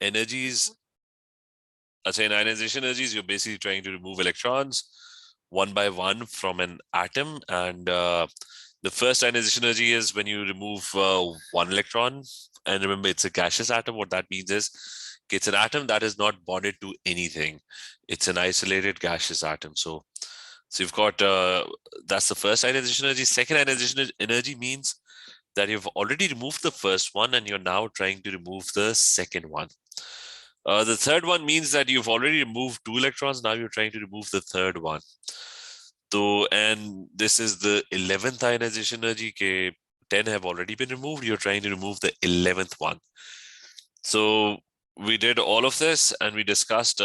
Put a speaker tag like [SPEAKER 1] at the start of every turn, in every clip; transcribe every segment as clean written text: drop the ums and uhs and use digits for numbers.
[SPEAKER 1] ionization energies, in ionization energies, you're basically trying to remove electrons one by one from an atom. And the first ionization energy is when you remove one electron. And remember, it's a gaseous atom. What that means is it's an atom that is not bonded to anything. It's an isolated gaseous atom. So you've got, that's the first ionization energy. Second ionization energy means that you've already removed the first one and you're now trying to remove the second one. The third one means that you've already removed 2 electrons. Now you're trying to remove the third one. So, and this is the 11th ionization energy. 10 have already been removed. You're trying to remove the 11th one. So we did all of this and we discussed,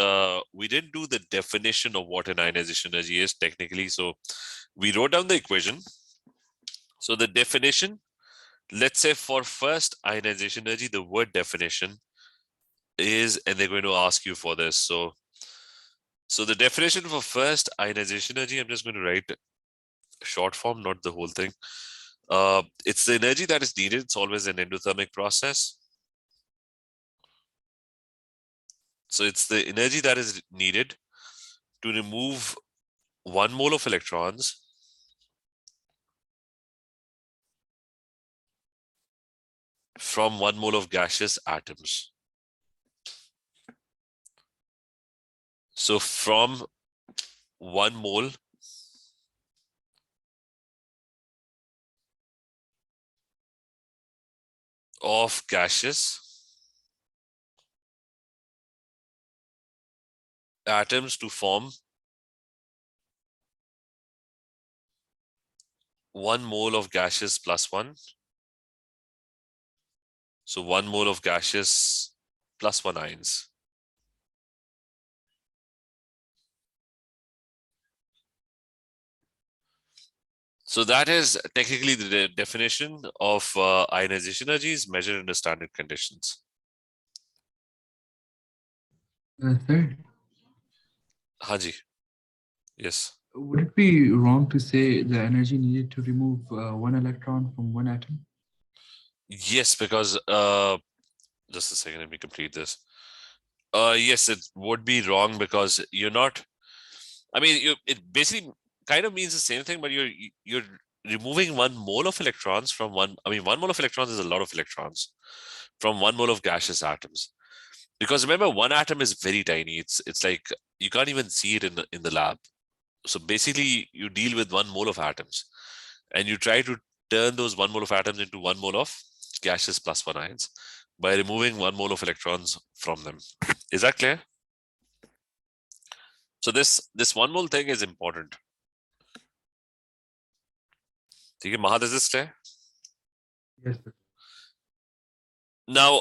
[SPEAKER 1] we didn't do the definition of what an ionization energy is technically. So we wrote down the equation. So the definition, let's say for first ionization energy, the word definition is, and they're going to ask you for this. So the definition for first ionization energy, I'm just going to write short form, not the whole thing. It's the energy that is needed. It's always an endothermic process. So it's the energy that is needed to remove 1 mole of electrons from 1 mole of gaseous atoms. So from 1 mole of gaseous atoms to form 1 mole of gaseous plus 1. So 1 mole of gaseous plus 1 ions. So that is technically the definition of ionization energies measured under standard conditions.
[SPEAKER 2] Sir,
[SPEAKER 1] Haji, yes.
[SPEAKER 2] would it be wrong to say the energy needed to remove 1 electron from 1 atom?
[SPEAKER 1] Yes, because just a second, let me complete this. Yes, it would be wrong because you're not. I mean, it basically kind of means the same thing, but you're removing 1 mole of electrons from one. I mean, 1 mole of electrons is a lot of electrons from 1 mole of gaseous atoms. Because remember, 1 atom is very tiny. It's like you can't even see it in the lab. So basically, you deal with 1 mole of atoms, and you try to turn those 1 mole of atoms into 1 mole of gaseous plus 1 ions by removing 1 mole of electrons from them. Is that clear? So this 1 mole thing is important. Okay, Mahad, is this clear?
[SPEAKER 2] Yes, sir.
[SPEAKER 1] Now,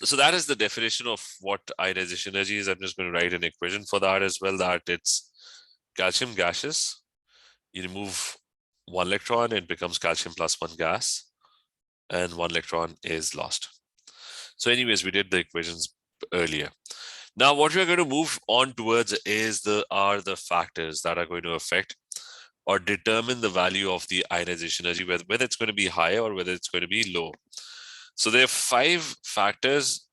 [SPEAKER 1] so that is the definition of what ionization energy is. I'm just going to write an equation for that as well, that it's calcium gaseous. You remove 1 electron, it becomes calcium plus 1 gas, and 1 electron is lost. So anyways, we did the equations earlier. Now, what we're going to move on towards is are the factors that are going to affect or determine the value of the ionization energy, whether it's going to be high or whether it's going to be low. So there are 5 factors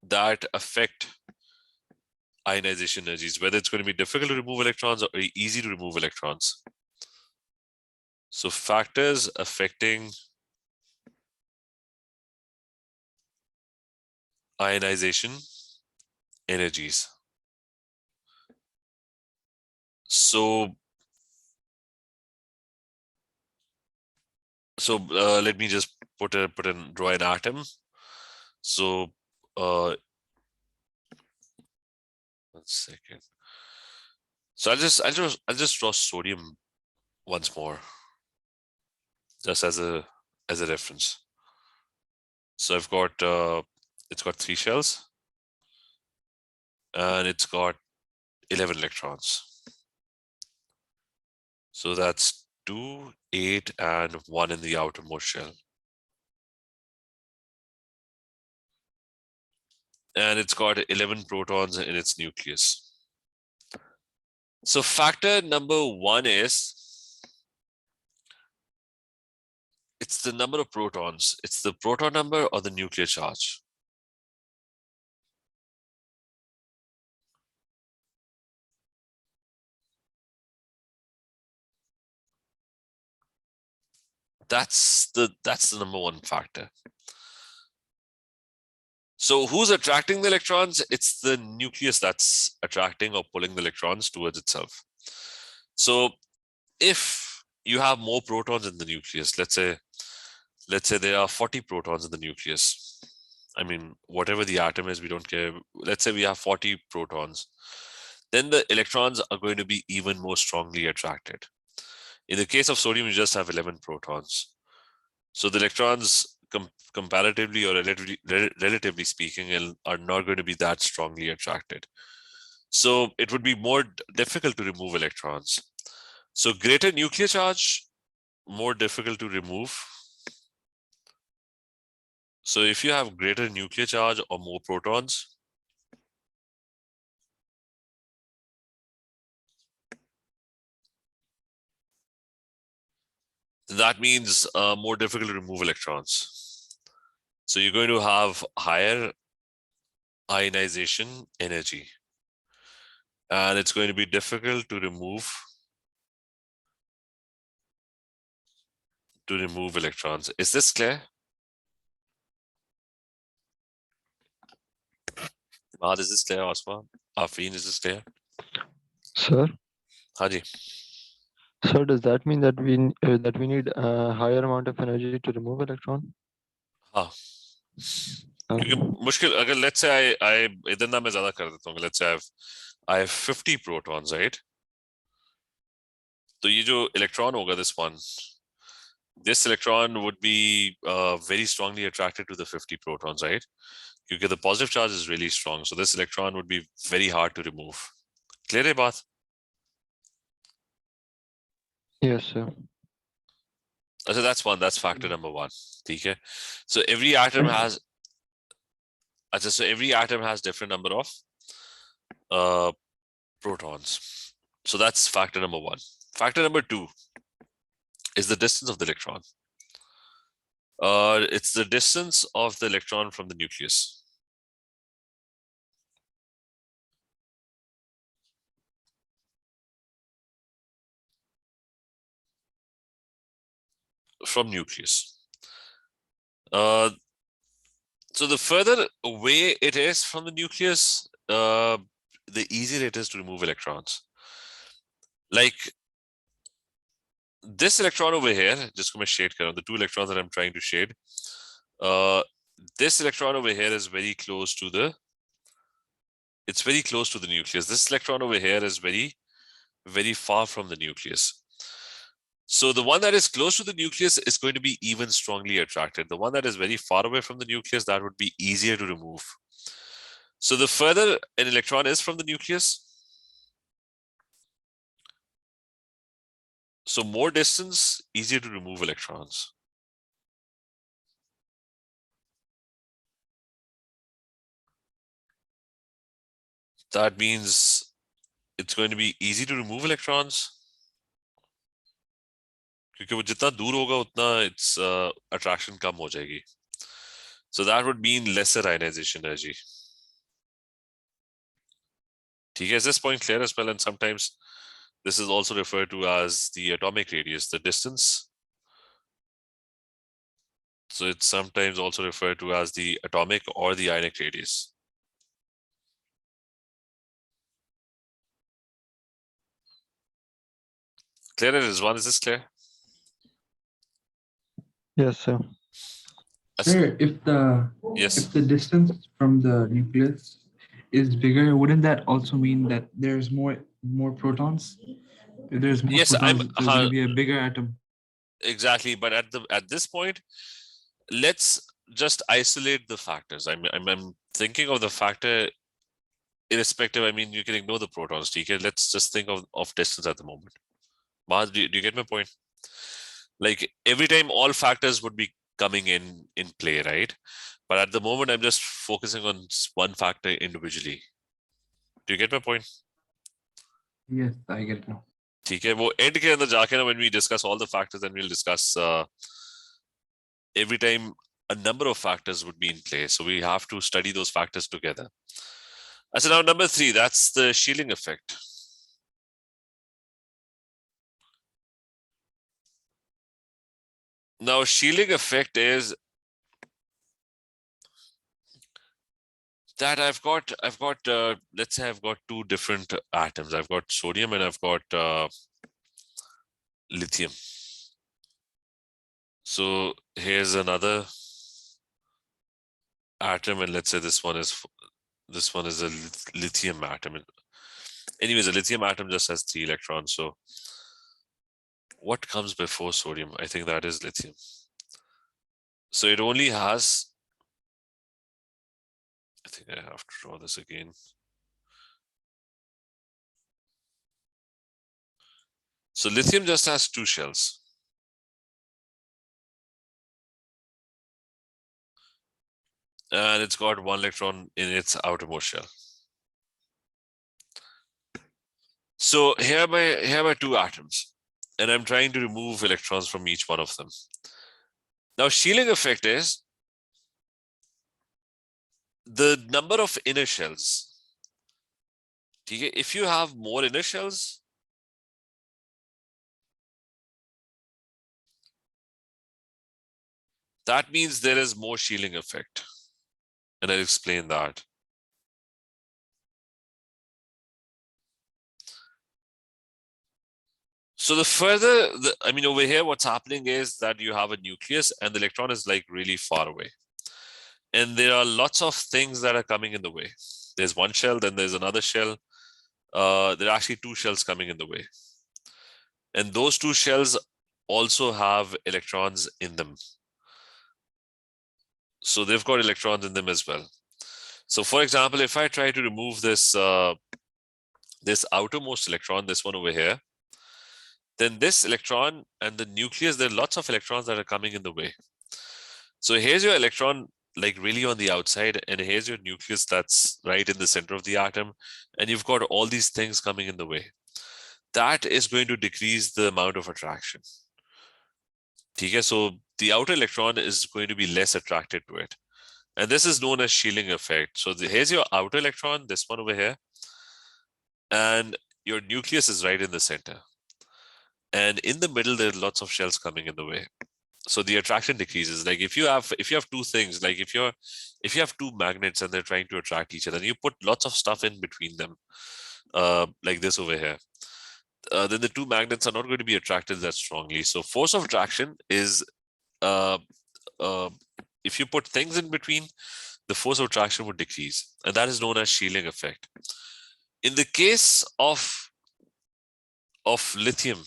[SPEAKER 1] that affect ionization energies, whether it's going to be difficult to remove electrons or easy to remove electrons. So factors affecting ionization energies. So let me just draw an atom. So 1 second. So I'll just draw sodium once more, just as a reference. So I've got it's got 3 shells, and it's got 11 electrons. So that's 2, 8, and 1 in the outermost shell. And it's got 11 protons in its nucleus. So factor number 1 is, it's the number of protons. It's the proton number or the nuclear charge. That's the number one factor. So who's attracting the electrons? It's the nucleus that's attracting or pulling the electrons towards itself. So if you have more protons in the nucleus, let's say there are 40 protons in the nucleus. I mean, whatever the atom is, we don't care. Let's say we have 40 protons. Then the electrons are going to be even more strongly attracted. In the case of sodium, you just have 11 protons. So the electrons comparatively or relatively speaking are not going to be that strongly attracted. So it would be more difficult to remove electrons. So greater nuclear charge, more difficult to remove. So if you have greater nuclear charge or more protons, that means more difficult to remove electrons. So you're going to have higher ionization energy. And it's going to be difficult to remove electrons. Is this clear? Is this clear, Osman? Afeen, is this clear?
[SPEAKER 3] Sir,
[SPEAKER 1] Haji.
[SPEAKER 3] sir, does that mean that we need a higher amount of energy to remove electron?
[SPEAKER 1] हाँ
[SPEAKER 3] Okay.
[SPEAKER 1] क्योंकि मुश्किल अगर let's say I इधर ना मैं ज़्यादा कर देता हूँ. Let's say I have 50 protons, right? तो ये जो electron होगा, this electron would be very strongly attracted to the 50 protons, right? Because the positive charge is really strong. So this electron would be very hard to remove. Clear है बात?
[SPEAKER 3] Yes, sir.
[SPEAKER 1] So that's factor number one. Okay. So every atom has different number of protons. So that's factor number one. Factor number two is the distance of the electron. It's the distance of the electron from the nucleus. From nucleus. So the further away it is from the nucleus, the easier it is to remove electrons. Like this electron over here, just come shade color, the two electrons that I'm trying to shade. This electron over here is very close to the nucleus. This electron over here is very, very far from the nucleus. So the one that is close to the nucleus is going to be even strongly attracted. The one that is very far away from the nucleus, that would be easier to remove. So the further an electron is from the nucleus, so more distance, easier to remove electrons. That means it's going to be easy to remove electrons. क्योंकि वो जितना दूर होगा उतना its attraction कम हो जाएगी. So that would mean lesser ionization energy. ठीक है, is this point clear as well? And sometimes this is also referred to as the atomic radius, the distance. So it's sometimes also referred to as the atomic or the ionic radius. Clear, Rizwan? Is this clear?
[SPEAKER 3] Yes, sir.
[SPEAKER 2] Sir, if the distance from the nucleus is bigger, wouldn't that also mean that there's more protons? If there's more protons, there's going to be a bigger atom.
[SPEAKER 1] Exactly, but at this point, let's just isolate the factors. I'm thinking of the factor irrespective. I mean, you can ignore the protons. TK. Let's just think of distance at the moment. Mahaz, do you get my point? Like every time all factors would be coming in play, right? But at the moment, I'm just focusing on one factor individually. Do you get my point?
[SPEAKER 2] Yes, I get it now.
[SPEAKER 1] ठीक है, वो end के अंदर जाके ना, when we discuss all the factors, then we'll discuss every time a number of factors would be in play. So we have to study those factors together. So now number 3, that's the shielding effect. Now, shielding effect is that let's say I've got two different atoms. I've got sodium and I've got lithium. So here's another atom, and let's say this one is a lithium atom. Anyways, a lithium atom just has 3 electrons. So what comes before sodium? I think that is lithium. So it only has, I think I have to draw this again. So lithium just has 2 shells. And it's got 1 electron in its outermost shell. So here are my 2 atoms, and I'm trying to remove electrons from each one of them. Now, shielding effect is the number of inner shells. If you have more inner shells, that means there is more shielding effect. And I'll explain that. So over here, what's happening is that you have a nucleus and the electron is like really far away. And there are lots of things that are coming in the way. There's one shell, then there's another shell. There are actually 2 shells coming in the way. And those 2 shells also have electrons in them. So they've got electrons in them as well. So for example, if I try to remove this, this outermost electron, this one over here, then this electron and the nucleus, there are lots of electrons that are coming in the way. So here's your electron like really on the outside, and here's your nucleus that's right in the center of the atom, and you've got all these things coming in the way. That is going to decrease the amount of attraction. Okay, so the outer electron is going to be less attracted to it. And this is known as shielding effect. So here's your outer electron, this one over here, and your nucleus is right in the center. And in the middle, there are lots of shells coming in the way. So the attraction decreases. Like if you have 2 things, like if you have 2 magnets and they're trying to attract each other, and you put lots of stuff in between them, like this over here, then the 2 magnets are not going to be attracted that strongly. So force of attraction is, if you put things in between, the force of attraction would decrease, and that is known as shielding effect. In the case of lithium,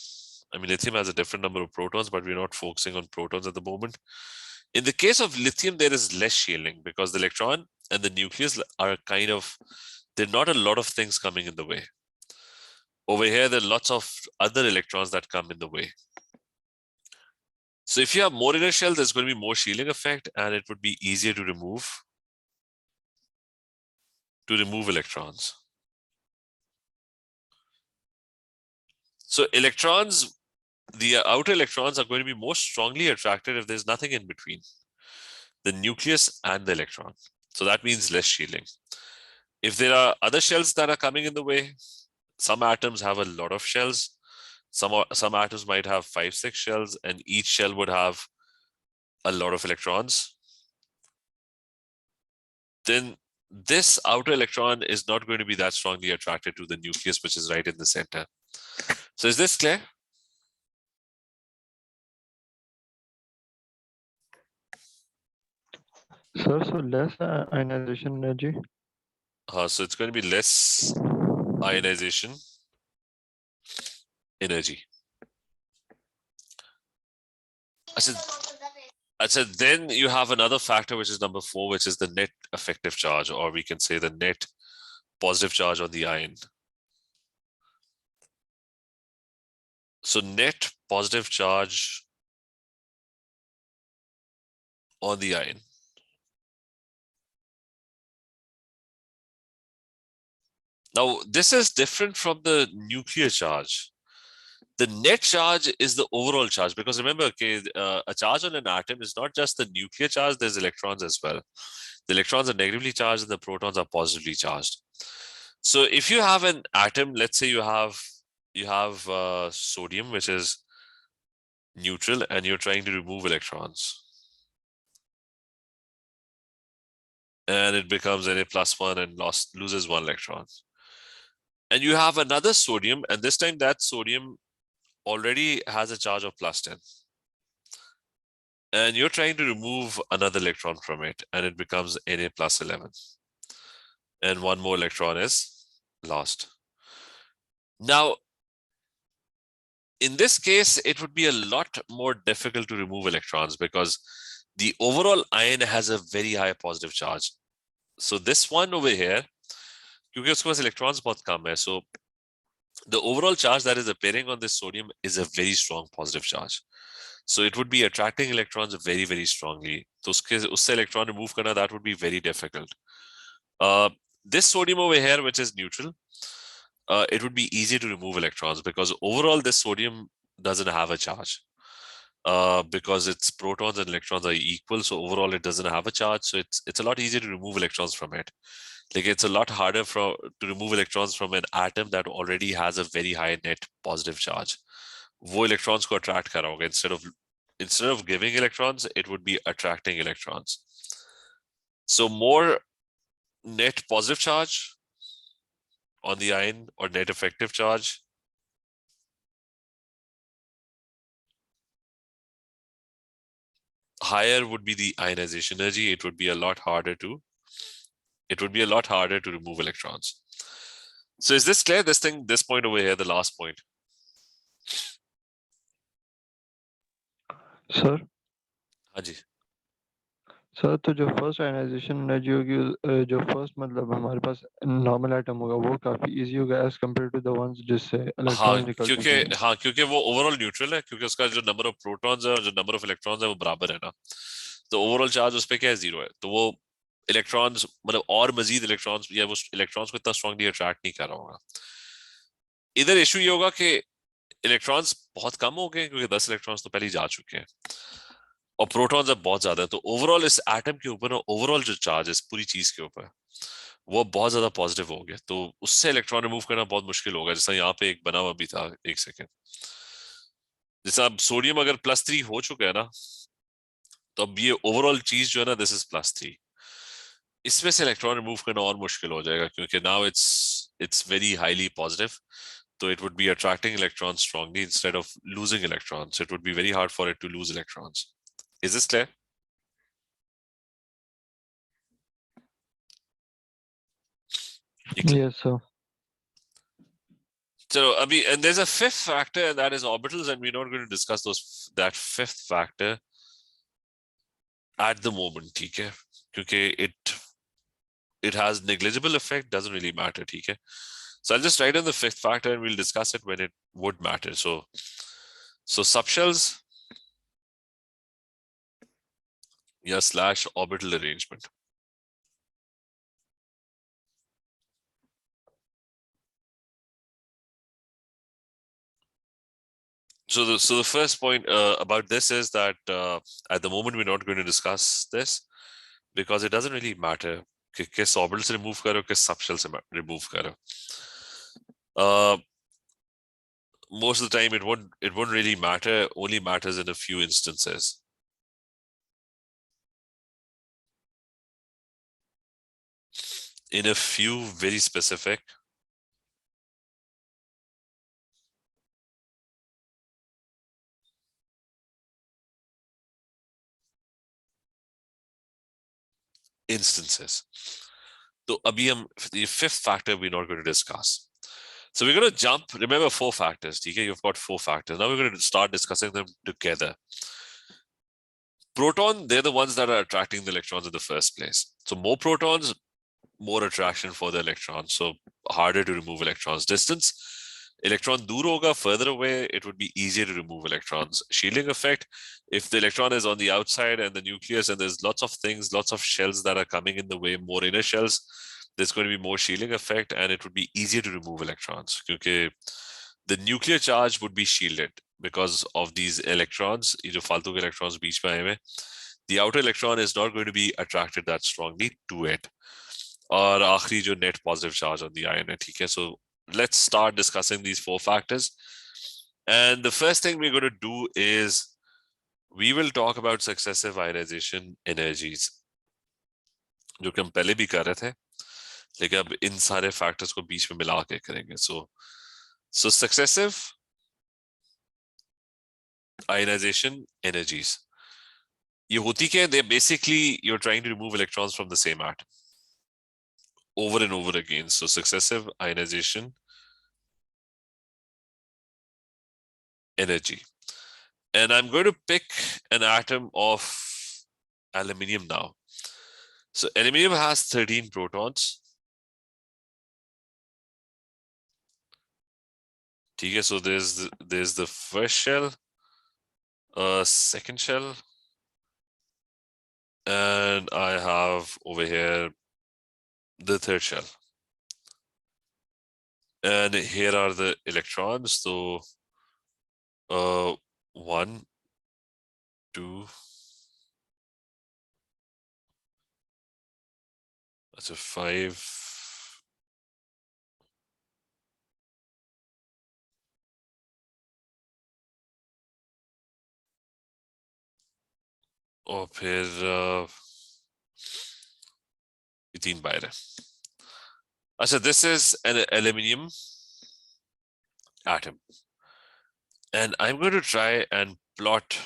[SPEAKER 1] I mean, lithium has a different number of protons, but we're not focusing on protons at the moment. In the case of lithium, there is less shielding because the electron and the nucleus are there are not a lot of things coming in the way. Over here, there are lots of other electrons that come in the way. So if you have more inner shell, there's going to be more shielding effect, and it would be easier to remove electrons. So electrons, the outer electrons are going to be more strongly attracted if there's nothing in between the nucleus and the electron. So that means less shielding. If there are other shells that are coming in the way, some atoms have a lot of shells. Some atoms might have 5, 6 shells, and each shell would have a lot of electrons. Then this outer electron is not going to be that strongly attracted to the nucleus, which is right in the center. So is this clear?
[SPEAKER 3] Sir, so less ionization energy.
[SPEAKER 1] So it's going to be less ionization energy. I said then you have another factor, which is number 4, which is the net effective charge, or we can say the net positive charge on the ion. So net positive charge on the ion. Now, this is different from the nuclear charge. The net charge is the overall charge, because remember, okay, a charge on an atom is not just the nuclear charge, there's electrons as well. The electrons are negatively charged and the protons are positively charged. So if you have an atom, let's say you have sodium, which is neutral, and you're trying to remove electrons. And it becomes Na+1 and loses 1 electron. And you have another sodium, and this time that sodium already has a charge of +10. And you're trying to remove another electron from it, and it becomes Na+11. And 1 more electron is lost. Now, in this case, it would be a lot more difficult to remove electrons because the overall ion has a very high positive charge. So this one over here, क्योंकि उसके पास electrons बहुत कम है, so the overall charge that is appearing on this sodium is a very strong positive charge. So it would be attracting electrons very, very strongly. So usse electron remove karna, that would be very difficult. This sodium over here, which is neutral, it would be easy to remove electrons because overall this sodium doesn't have a charge. Because its protons and electrons are equal, so overall it doesn't have a charge. So it's a lot easier to remove electrons from it. Like it's a lot harder to remove electrons from an atom that already has a very high net positive charge. वो electrons को attract कर रहा होगा. Instead of giving electrons, it would be attracting electrons. So more net positive charge on the ion or net effective charge. Higher would be the ionization energy. It would be a lot harder to remove electrons. So is this clear? This point over here, the last point.
[SPEAKER 3] Sir?
[SPEAKER 1] Haji.
[SPEAKER 3] Sir तो जो first ionization energy होगी जो first मतलब हमारे पास normal atom होगा वो काफी easy होगा as compare to the ones जिससे इलेक्ट्रॉन्स निकलते हैं
[SPEAKER 1] क्योंकि वो ओवरऑल न्यूट्रल है क्योंकि उसका जो नंबर ऑफ प्रोटॉन्स है और जो नंबर ऑफ इलेक्ट्रॉन्स है वो बराबर है ना तो ओवरऑल चार्ज उस पे क्या है 0 है तो वो इलेक्ट्रॉन्स मतलब और मजीद इलेक्ट्रॉन्स या वो इलेक्ट्रॉन्स को इतना स्ट्रांगली अट्रैक्ट नहीं कर रहा होगा इधर इशू ये होगा कि इलेक्ट्रॉन्स बहुत कम हो गए क्योंकि 10 इलेक्ट्रॉन्स तो पहले ही जा चुके हैं और प्रोटॉन्स अब बहुत ज्यादा है तो ओवरऑल इस एटम के ऊपर ओवरऑल जो चार्ज है इस पूरी चीज के ऊपर वो बहुत ज्यादा पॉजिटिव हो गया तो उससे इलेक्ट्रॉन रिमूव करना बहुत मुश्किल होगा जैसा यहाँ पे एक बना हुआ भी था एक सेकेंड जैसा अब सोडियम अगर +3 हो चुका है ना तो अब ये ओवरऑल चीज जो है ना दिस इज +3 इसमें से इलेक्ट्रॉन रिमूव करना और मुश्किल हो जाएगा क्योंकि now it's very highly positive so it would be attracting electrons strongly instead of losing electrons. So it would be very hard for it to lose electrons. Is this clear?
[SPEAKER 3] Yes, sir.
[SPEAKER 1] So, and there's a fifth factor, and that is orbitals, and we're not going to discuss that fifth factor at the moment, okay? Because it has negligible effect, doesn't really matter, okay? So I'll just write in the fifth factor and we'll discuss it when it would matter. So subshells / orbital arrangement. So the first point about this is that at the moment we're not going to discuss this because it doesn't really matter कि किस orbital से remove करो किस subshell से remove करो. Most of the time it won't really matter, only matters in a few instances. In a few very specific instances. So the fifth factor we're not going to discuss. So we're going to jump, remember 4 factors, okay? You've got 4 factors. Now we're going to start discussing them together. Proton, they're the ones that are attracting the electrons in the first place. So more protons, more attraction for the electrons. So harder to remove electrons. Distance, electron dur hoga, further away, it would be easier to remove electrons. Shielding effect, if the electron is on the outside and the nucleus and there's lots of things, lots of shells that are coming in the way, more inner shells, there's going to be more shielding effect and it would be easier to remove electrons because the nuclear charge would be shielded because of these electrons. The outer electron is not going to be attracted that strongly to it. और आखिरी जो net positive charge on the ion है, ठीक है? So let's start discussing these 4 factors. And the first thing we're going to do is we will talk about successive ionization energies, जो कि हम पहले भी कर रहे थे, लेकिन अब इन सारे फैक्टर्स को बीच में मिला के करेंगे. So successive ionization energies. ये होती क्या है? They're basically you're trying to remove electrons from the same atom over and over again. So successive ionization energy. And I'm going to pick an atom of aluminium now. So aluminium has 13 protons. Okay, so there's the first shell, second shell, and I have over here the third shell. And here are the electrons. So 1, 2, that's a 5. और फिर 3 बाहर है. अच्छा, this is an aluminium atom. And I'm going to try and plot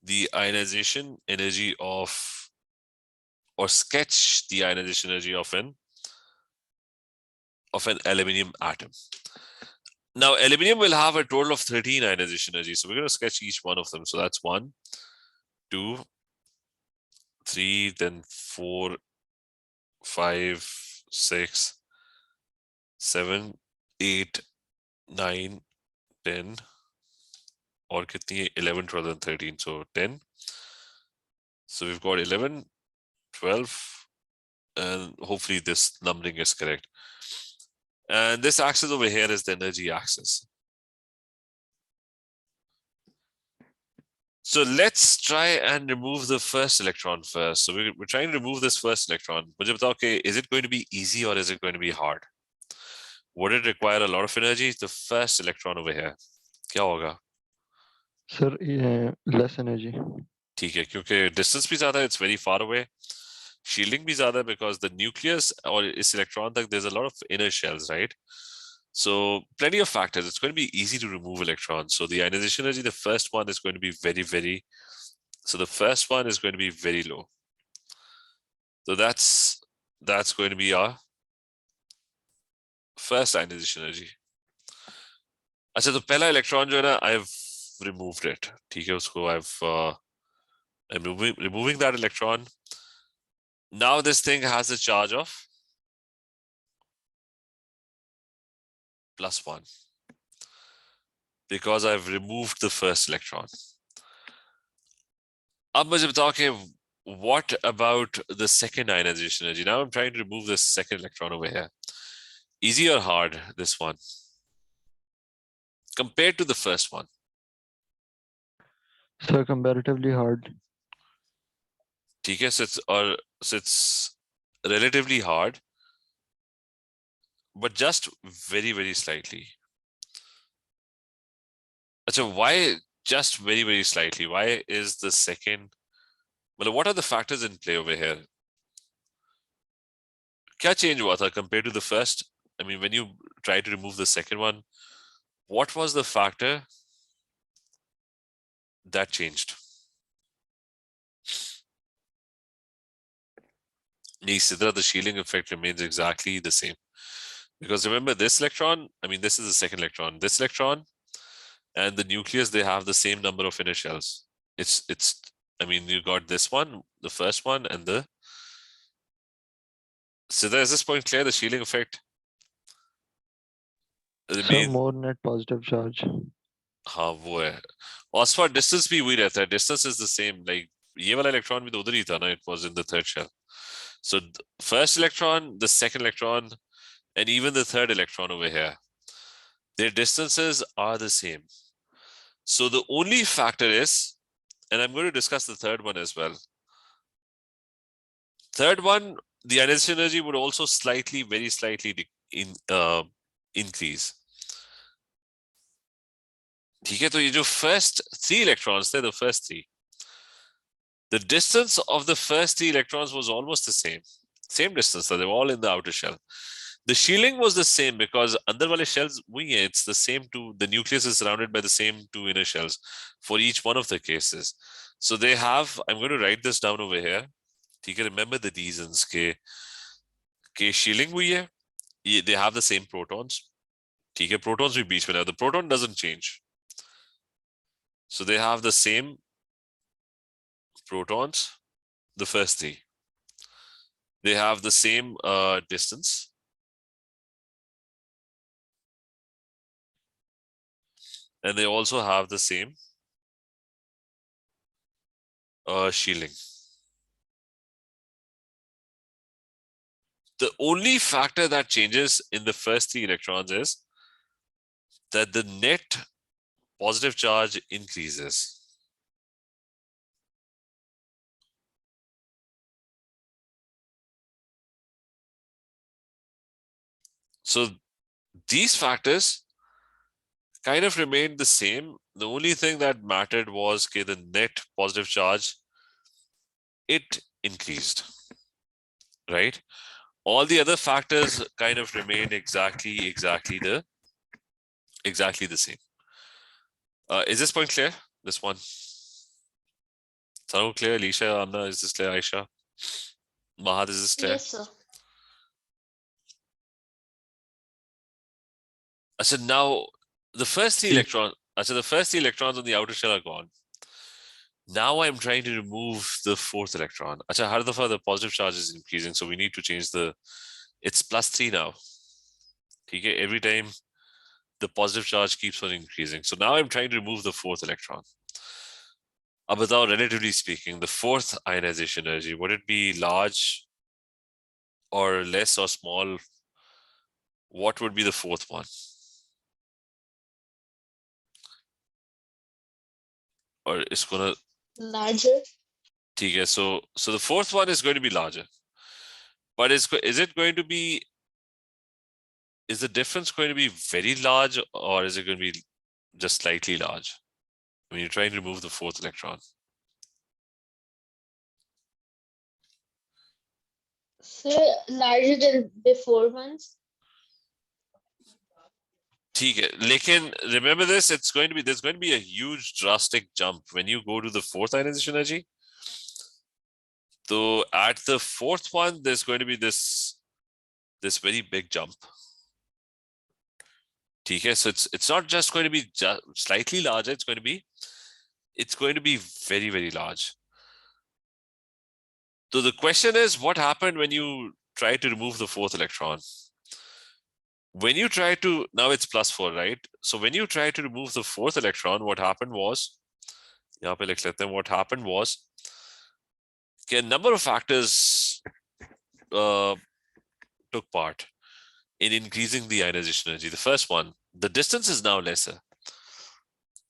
[SPEAKER 1] the ionization energy of, or sketch the ionization energy of an aluminium atom. Now, aluminium will have a total of 13 ionization energies. So we're going to sketch each one of them. So that's 1, 2, 3, then 4, 5, 6, 7, 8, 9, 10, or kitni hai? 11, 12, and 13. So 10. So we've got 11, 12, and hopefully this numbering is correct. And this axis over here is the energy axis. So let's try and remove the first electron first. So we're trying to remove this first electron. Okay, is it going to be easy or is it going to be hard? Would it require a lot of energy? The first electron over here. क्या होगा?
[SPEAKER 3] Sir, less energy.
[SPEAKER 1] ठीक है, क्योंकि distance भी ज़्यादा है, it's very far away. Shielding भी ज़्यादा है because the nucleus or इस electron तक there's a lot of inner shells, right? So plenty of factors. It's going to be easy to remove electrons. So the ionization energy, the first one is going to be very, so the first one is going to be very low. So that's going to be our first ionization energy. अच्छा, तो पहला electron जो है ना, I've removed it. ठीक है, उसको I'm removing that electron. Now this thing has a charge of +1 because I've removed the first electron. अब मुझे बताओ कि what about the second ionization energy? Now I'm trying to remove this second electron over here. Easy or hard, this one, compared to the first one?
[SPEAKER 3] So comparatively hard.
[SPEAKER 1] ठीक है, so it's relatively hard, but just very slightly. So why just very slightly? Why is the second? Well, what are the factors in play over here? क्या change हुआ था compared to the first? I mean, when you try to remove the second one, what was the factor that changed? Sidra, the shielding effect remains exactly the same. Because remember, this electron, I mean, this is the second electron. This electron and the nucleus, they have the same number of inner shells. I mean, you got this one, the first one, and the. Sidra, is this point clear? The shielding effect.
[SPEAKER 3] So more net positive charge.
[SPEAKER 1] हाँ वो है. As far distance भी वही रहता है. Distance is the same. Like ये वाला electron भी तो उधर ही था ना. It was in the third shell. So first electron, the second electron, and even the third electron over here, their distances are the same. So the only factor is, and I'm going to discuss the third one as well. Third one, the ionization energy would also very slightly increase. ठीक है, तो ये जो first 3 electrons थे, the first 3, the distance of the first 3 electrons was almost the same distance, so they were all in the outer shell. The shielding was the same because अंदर वाले shells वही है, it's the same two, the nucleus is surrounded by the same 2 inner shells for each one of the cases. So they have, I'm going to write this down over here. ठीक है, remember the reasons के shielding हुई है, they have the same protons. ठीक है, protons भी बीच में, the proton doesn't change. So they have the same protons, the first 3. They have the same distance. And they also have the same shielding. The only factor that changes in the first 3 electrons is that the net positive charge increases. So these factors kind of remained the same. The only thing that mattered was okay, the net positive charge, it increased, right? All the other factors kind of remained exactly the same. Is this point clear? This one? Sound clear? Alicia, Amna, is this clear? Aisha? Mahad, is this clear?
[SPEAKER 4] Yes, sir.
[SPEAKER 1] So now the first 3 electrons, so the first 3 electrons on the outer shell are gone. Now I'm trying to remove the 4th electron. Acha, har dafa the positive charge is increasing, so we need to change it's +3 now. Okay, every time the positive charge keeps on increasing. So now I'm trying to remove the 4th electron. Ab batao, relatively speaking, the 4th ionization energy, would it be large or less or small? What would be the 4th one? Or it's gonna
[SPEAKER 4] Larger.
[SPEAKER 1] Okay, so the 4th one is going to be larger, but is it going to be, is the difference going to be very large, or is it going to be just slightly large when you're trying to remove the 4th electron?
[SPEAKER 4] So larger than before ones.
[SPEAKER 1] Okay, lekin remember this, there's going to be a huge drastic jump when you go to the 4th ionization energy. So at the 4th one, there's going to be this very big jump. Okay, so it's not just going to be just slightly larger, it's going to be very, very large. So the question is, what happened when you try to remove the 4th electron? When you try to, now it's +4, right? So when you try to remove the 4th electron, what happened was, what happened was, a number of factors took part in increasing the ionization energy. The first one, the distance is now lesser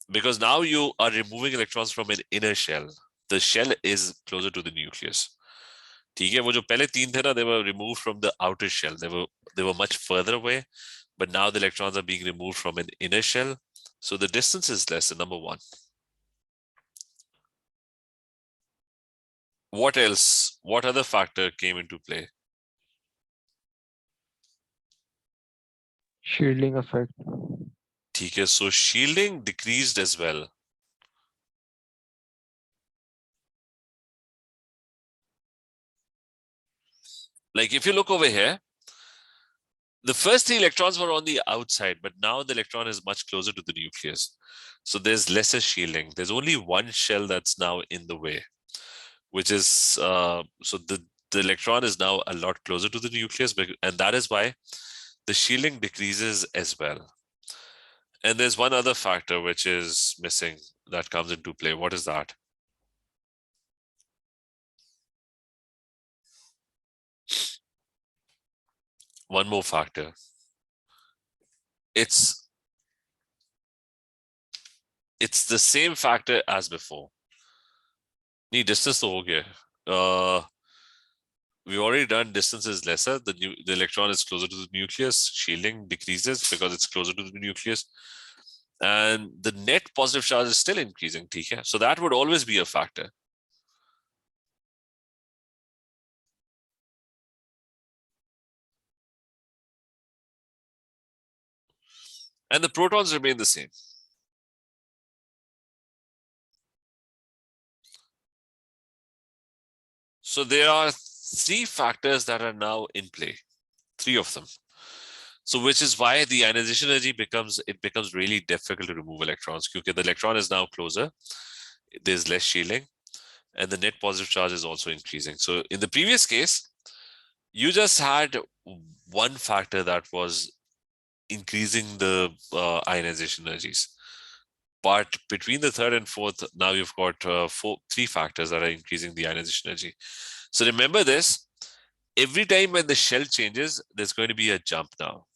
[SPEAKER 1] because now you are removing electrons from an inner shell. The shell is closer to the nucleus. ठीक है, वो जो पहले 3 थे ना, they were removed from the outer shell. They were much further away, but now the electrons are being removed from an inner shell. So the distance is less, number one. What else? What other factor came into play?
[SPEAKER 3] Shielding effect.
[SPEAKER 1] ठीक है, so shielding decreased as well. Like if you look over here, the first 3 electrons were on the outside, but now the electron is much closer to the nucleus. So there's lesser shielding. There's only one shell that's now in the way, which is, so the electron is now a lot closer to the nucleus, and that is why the shielding decreases as well. And there's one other factor which is missing that comes into play. What is that? One more factor. It's the same factor as before. Need distance to ho gaya. We've already done distance is lesser. The electron is closer to the nucleus. Shielding decreases because it's closer to the nucleus. and the net positive charge is still increasing. Okay? So that would always be a factor. And the protons remain the same. So there are three factors that are now in play, three of them. So which is why the ionization energy becomes really difficult to remove electrons, because the electron is now closer, there's less shielding, and the net positive charge is also increasing. So in the previous case, you just had one factor that was increasing the ionization energies. But between the third and fourth, now you've got three factors that are increasing the ionization energy. So remember this, every time when the shell changes, there's going to be a jump now,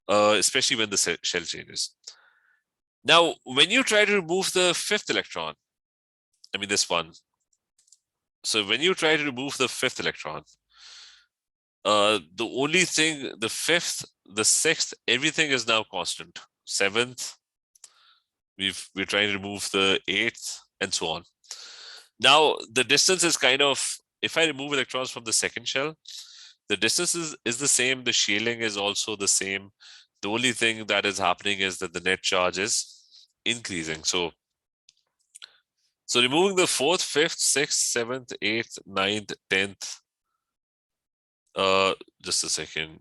[SPEAKER 1] especially when the shell changes. Now, when you try to remove the fifth electron, I mean this one. So when you try to remove the fifth electron, the only thing, the fifth, the sixth, everything is now constant. Seventh, we're trying to remove the eighth, and so on. Now the distance is kind of, if I remove electrons from the second shell, the distance is the same, the shielding is also the same. The only thing that is happening is that the net charge is increasing. So removing the fourth, fifth, sixth, seventh, eighth, ninth, 10th, just a second.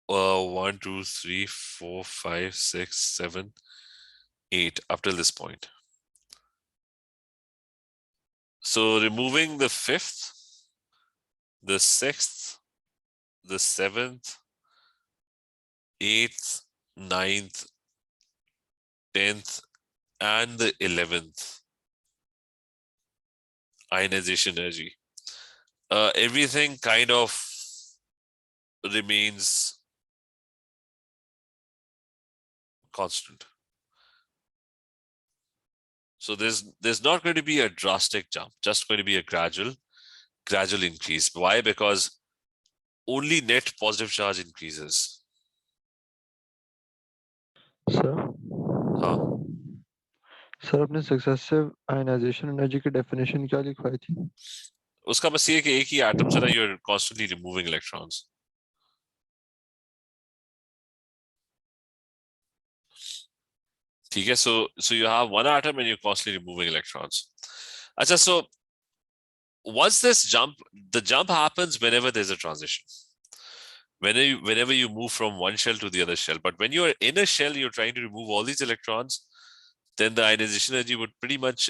[SPEAKER 1] 1, 2, 3, 4, 5, 6, 7, 8 up till this point. So removing the fifth, the sixth, the seventh, eighth, ninth, 10th, and the 11th ionization energy. Everything kind of remains constant. So there's not going to be a drastic jump, just going to be a gradual increase. Why? Because only net positive charge increases.
[SPEAKER 3] Sir?
[SPEAKER 1] हाँ.
[SPEAKER 3] Sir अपने successive ionization energy की definition क्या लिखवाई थी?
[SPEAKER 1] उसका बस ये कि एक ही एटम से ना you're constantly removing electrons. ठीक है, so you have one atom and you're constantly removing electrons. अच्छा, so once this jump, the jump happens whenever there's a transition. Whenever you move from one shell to the other shell. But when you're in a shell, you're trying to remove all these electrons, then the ionization energy would pretty much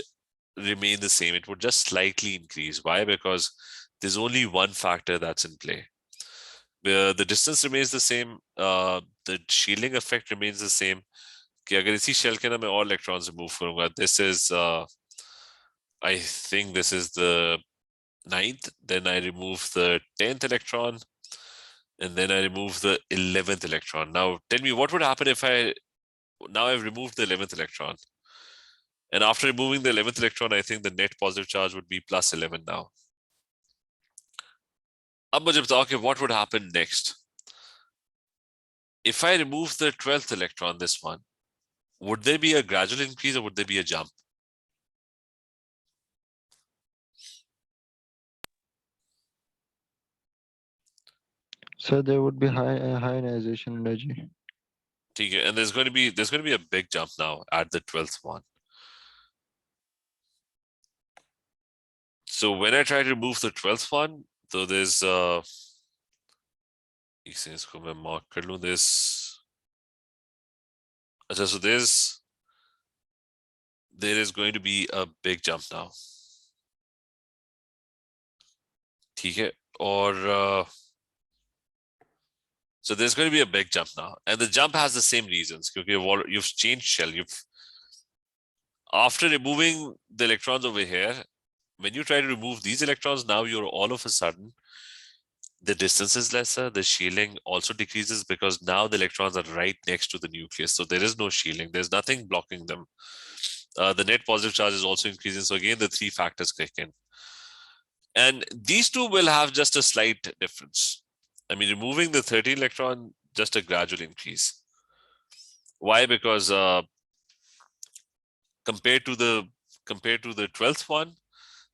[SPEAKER 1] remain the same. It would just slightly increase. Why? Because there's only one factor that's in play. The distance remains the same. The shielding effect remains the same. कि अगर इसी shell के ना मैं और electrons remove करूँगा, this is I think this is the 9th. Then I remove the 10th electron, and then I remove the 11th electron. Now tell me what would happen if now I've removed the 11th electron. And after removing the 11th electron, I think the net positive charge would be plus 11 now. अब मुझे बताओ कि what would happen next? If I remove the 12th electron, this one, would there be a gradual increase or would there be a jump?
[SPEAKER 3] So there would be high ionization energy.
[SPEAKER 1] Okay, and there's going to be a big jump now at the 12th one. So when I try to remove the 12th one, so there's इसको मैं mark कर लूं this. अच्छा, so there is going to be a big jump now. ठीक है, और so there's going to be a big jump now, and the jump has the same reasons. Because you've changed shell. After removing the electrons over here, when you try to remove these electrons, now you're all of a sudden the distance is lesser. The shielding also decreases because now the electrons are right next to the nucleus. So there is no shielding. There's nothing blocking them. The net positive charge is also increasing. So again, the three factors kick in. And these two will have just a slight difference. I mean, removing the 13 electron, just a gradual increase. Why? Because compared to the 12th one,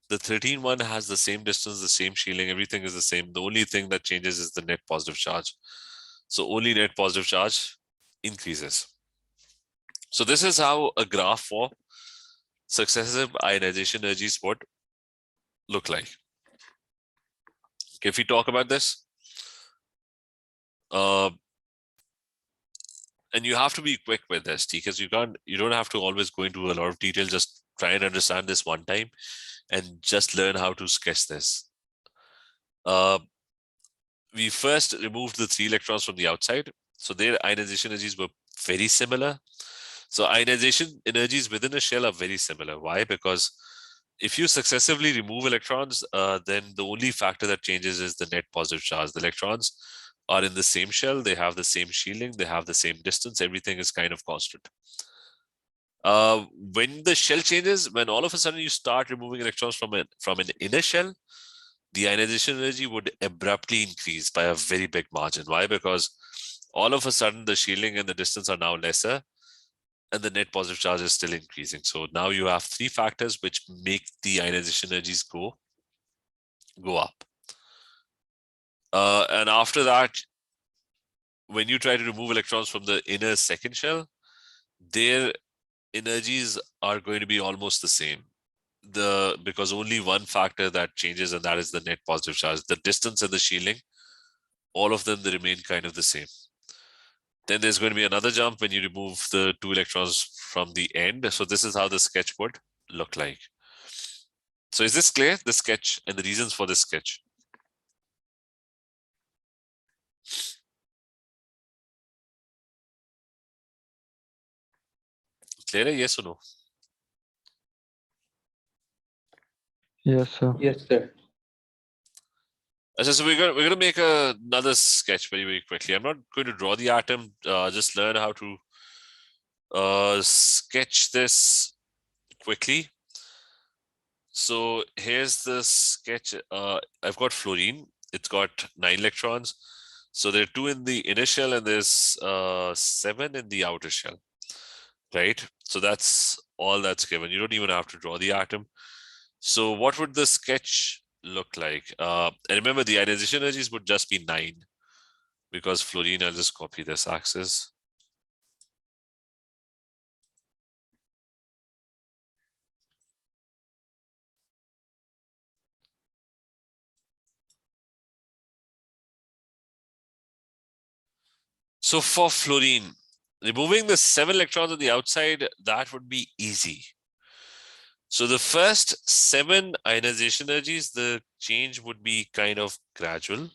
[SPEAKER 1] the 13th one has the same distance, the same shielding, everything is the same. The only thing that changes is the net positive charge. So only net positive charge increases. So this is how a graph for successive ionization energies would look like. Okay, if we talk about this, and you have to be quick with this, because you don't have to always go into a lot of detail. Just try and understand this one time and just learn how to sketch this. We first removed the 3 electrons from the outside, so their ionization energies were very similar. So ionization energies within a shell are very similar. Why? Because if you successively remove electrons, then the only factor that changes is the net positive charge. The electrons are in the same shell, they have the same shielding, they have the same distance, everything is kind of constant. When the shell changes, when all of a sudden you start removing electrons from an inner shell, the ionization energy would abruptly increase by a very big margin. Why? Because all of a sudden the shielding and the distance are now lesser, and the net positive charge is still increasing. So now you have 3 factors which make the ionization energies go up. And after that, when you try to remove electrons from the inner second shell, their energies are going to be almost the same. Because only one factor that changes, and that is the net positive charge. The distance and the shielding, all of them, they remain kind of the same. Then there's going to be another jump when you remove the 2 electrons from the end. So this is how the sketch would look like. So is this clear, the sketch and the reasons for this sketch? Clear, yes or no?
[SPEAKER 3] Yes, sir.
[SPEAKER 2] Yes, sir.
[SPEAKER 1] So we're gonna make another sketch very, very quickly. I'm not going to draw the atom. Just learn how to sketch this quickly. So here's the sketch. I've got fluorine. It's got 9 electrons. So there are 2 in the inner shell and there's 7 in the outer shell, right? So that's all that's given. You don't even have to draw the atom. So what would the sketch look like? And remember, the ionization energies would just be 9, because fluorine, I'll just copy this axis. So for fluorine, removing the 7 electrons on the outside, that would be easy. So the first 7 ionization energies, the change would be kind of gradual.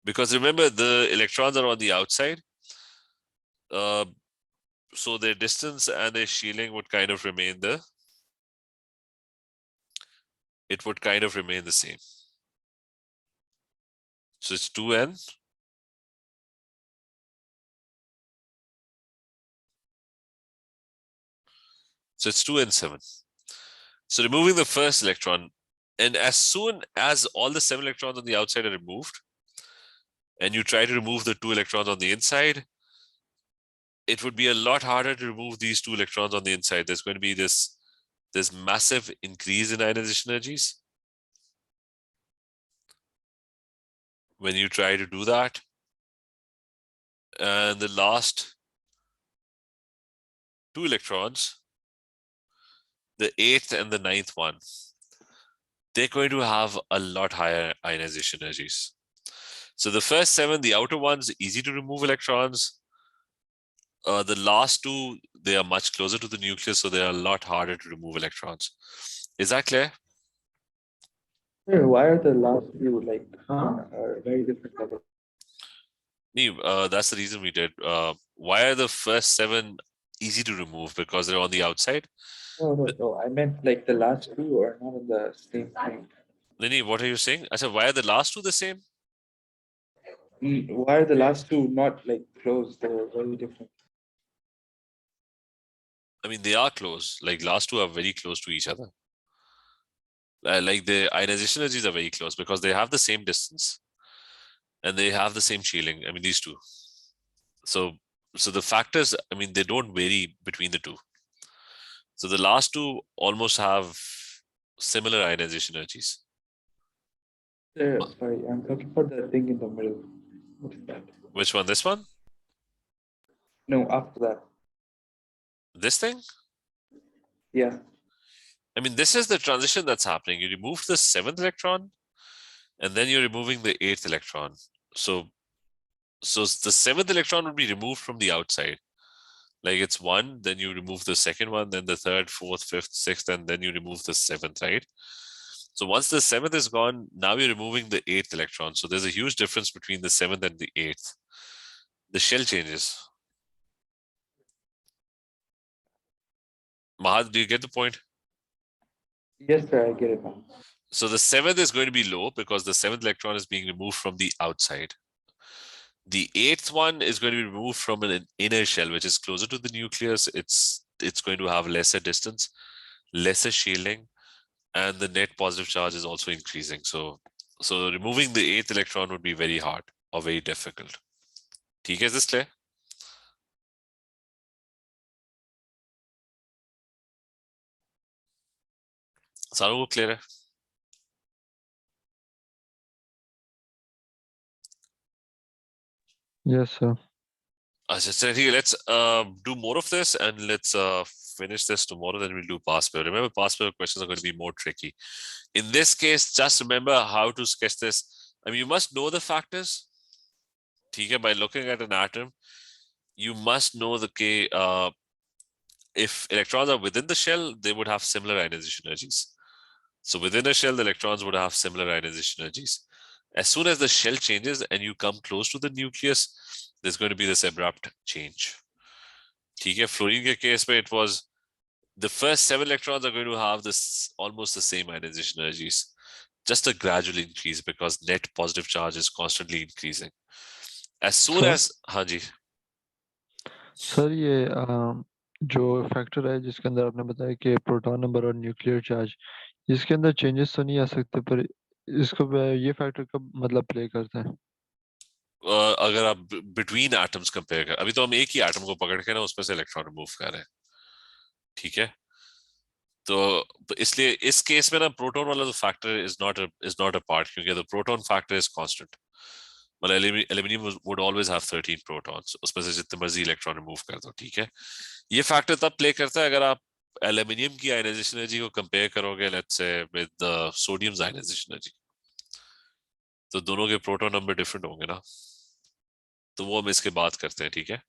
[SPEAKER 1] Because remember, the electrons are on the outside. So their distance and their shielding would kind of remain the same. So it's 2n. So it's 2 and 7. So removing the first electron, and as soon as all the 7 electrons on the outside are removed, and you try to remove the 2 electrons on the inside, it would be a lot harder to remove these 2 electrons on the inside. There's going to be this massive increase in ionization energies when you try to do that. And the last 2 electrons, the 8th and the 9th one, they're going to have a lot higher ionization energies. So the first 7, the outer ones, easy to remove electrons. The last 2, they are much closer to the nucleus, so they are a lot harder to remove electrons. Is that clear?
[SPEAKER 2] Why are the last few like very different levels?
[SPEAKER 1] That's the reason we did. Why are the first 7 easy to remove? Because they're on the outside?
[SPEAKER 2] No. I meant like the last 2 are not in the same thing.
[SPEAKER 1] Nini, what are you saying? I said, why are the last 2 the same?
[SPEAKER 2] Why are the last 2 not like close? They're very different.
[SPEAKER 1] I mean, they are close. Like last 2 are very close to each other. Like the ionization energies are very close because they have the same distance and they have the same shielding. I mean, these 2. So the factors, I mean, they don't vary between the two. So the last two almost have similar ionization energies.
[SPEAKER 2] Sorry, I'm talking about the thing in the middle. What is that?
[SPEAKER 1] Which one? This one?
[SPEAKER 2] No, after that.
[SPEAKER 1] This thing?
[SPEAKER 2] Yeah.
[SPEAKER 1] I mean, this is the transition that's happening. You remove the 7th electron, and then you're removing the 8th electron. So the 7th electron would be removed from the outside. Like it's 1, then you remove the second one, then the 3rd, 4th, 5th, 6th, and then you remove the 7th, right? So once the 7th is gone, now you're removing the 8th electron. So there's a huge difference between the 7th and the 8th. The shell changes. Mahad, do you get the point?
[SPEAKER 2] Yes, sir, I get it now.
[SPEAKER 1] So the 7th is going to be low because the 7th electron is being removed from the outside. The 8th one is going to be removed from an inner shell, which is closer to the nucleus. It's going to have lesser distance, lesser shielding, and the net positive charge is also increasing. So removing the 8th electron would be very hard or very difficult. ठीक है, is this clear? सारों को clear है?
[SPEAKER 3] Yes, sir.
[SPEAKER 1] Let's do more of this and let's finish this tomorrow. Then we'll do past paper. Remember, past paper questions are going to be more tricky. In this case, just remember how to sketch this. I mean, you must know the factors. Okay, by looking at an atom, you must know the if electrons are within the shell, they would have similar ionization energies. So within a shell, the electrons would have similar ionization energies. As soon as the shell changes and you come close to the nucleus, there's going to be this abrupt change. Okay, fluorine case where it was the first 7 electrons are going to have this almost the same ionization energies, just a gradual increase because net positive charge is constantly increasing. As soon as Haji.
[SPEAKER 3] Sir ये जो factor है जिसके अंदर आपने बताया कि proton number और nuclear charge, इसके अंदर चेंजेस तो नहीं आ सकते, पर इसको ये फैक्टर कब मतलब प्ले करते हैं?
[SPEAKER 1] अगर आप बिटवीन एटम्स कंपेयर कर, अभी तो हम एक ही एटम को पकड़ के ना उसमें से इलेक्ट्रॉन रिमूव कर रहे हैं, ठीक है? तो इसलिए इस केस में ना प्रोटॉन वाला तो factor is not a part, क्योंकि the proton factor is constant. मतलब aluminium would always have 13 protons, उसमें से जितने मर्जी इलेक्ट्रॉन रिमूव कर दो, ठीक है? ये फैक्टर तब प्ले करता है अगर आप एल्यूमिनियम की आयनाइजेशन एनर्जी को कंपेयर करोगे let's say with the sodium ionisation energy, तो दोनों के प्रोटॉन नंबर डिफरेंट होंगे ना, तो वो हम इसके बात करते हैं, ठीक है?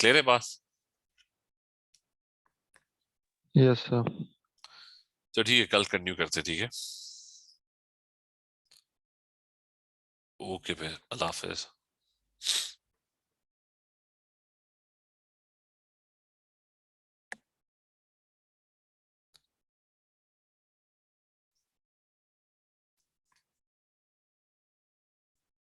[SPEAKER 1] क्लियर है बात?
[SPEAKER 3] Yes sir.
[SPEAKER 1] तो ठीक है, कल कंटिन्यू करते हैं, ठीक है? ओके फिर, अल्लाह हाफिज.